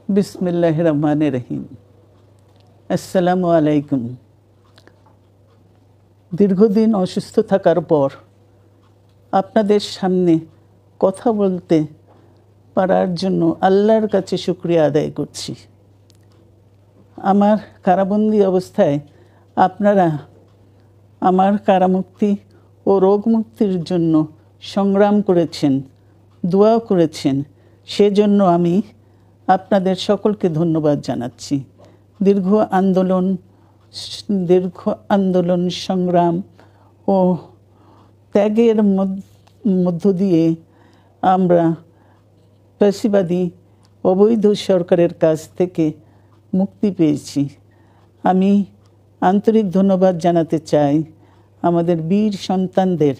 বিসমিল্লাহির রহমানির রহিম। আসসালামু আলাইকুম। দীর্ঘদিন অসুস্থ থাকার পর আপনাদের সামনে কথা বলতে পারার জন্য আল্লাহর কাছে শুকরিয়া আদায় করছি। আমার কারাবন্দী অবস্থায় আপনারা আমার কারামুক্তি ও রোগ মুক্তির জন্য সংগ্রাম করেছেন, দোয়া করেছেন। সেজন্য আমি আপনাদের সকলকে ধন্যবাদ জানাচ্ছি। দীর্ঘ আন্দোলন সংগ্রাম ও ত্যাগের মধ্য দিয়ে আমরা ফ্যাসিবাদী অবৈধ সরকারের কাছ থেকে মুক্তি পেয়েছি। আমি আন্তরিক ধন্যবাদ জানাতে চাই আমাদের বীর সন্তানদের,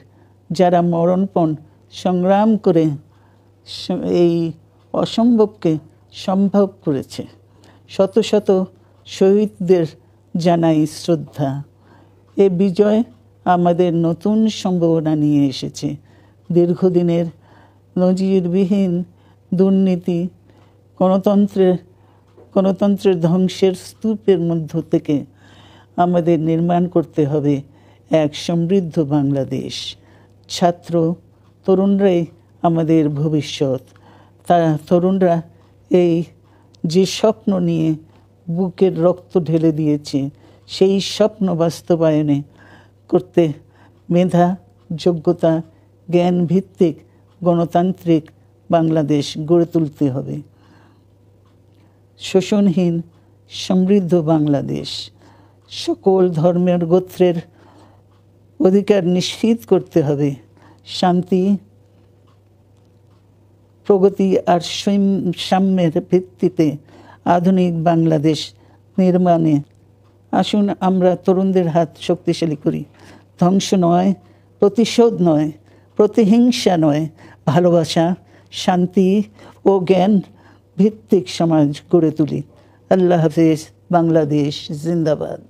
যারা মরণপণ সংগ্রাম করে এই অসম্ভবকে সম্ভব করেছে। শত শত শহীদদের জানাই শ্রদ্ধা। এ বিজয় আমাদের নতুন সম্ভাবনা নিয়ে এসেছে। দীর্ঘদিনের নজিরবিহীন দুর্নীতি, গণতন্ত্রের ধ্বংসের স্তূপের মধ্য থেকে আমাদের নির্মাণ করতে হবে এক সমৃদ্ধ বাংলাদেশ। ছাত্র তরুণরাই আমাদের ভবিষ্যৎ। তরুণরা এই যে স্বপ্ন নিয়ে বুকের রক্ত ঢেলে দিয়েছে, সেই স্বপ্ন বাস্তবায়নে করতে মেধা, যোগ্যতা, জ্ঞান ভিত্তিক গণতান্ত্রিক বাংলাদেশ গড়ে তুলতে হবে। শোষণহীন সমৃদ্ধ বাংলাদেশ, সকল ধর্মের গোত্রের অধিকার নিশ্চিত করতে হবে। শান্তি, প্রগতি আর সাম্যের ভিত্তিতে আধুনিক বাংলাদেশ নির্মাণে আসুন আমরা তরুণদের হাত শক্তিশালী করি। ধ্বংস নয়, প্রতিশোধ নয়, প্রতিহিংসা নয়, ভালোবাসা, শান্তি ও জ্ঞান ভিত্তিক সমাজ গড়ে তুলি। আল্লাহ হাফেজ। বাংলাদেশ জিন্দাবাদ।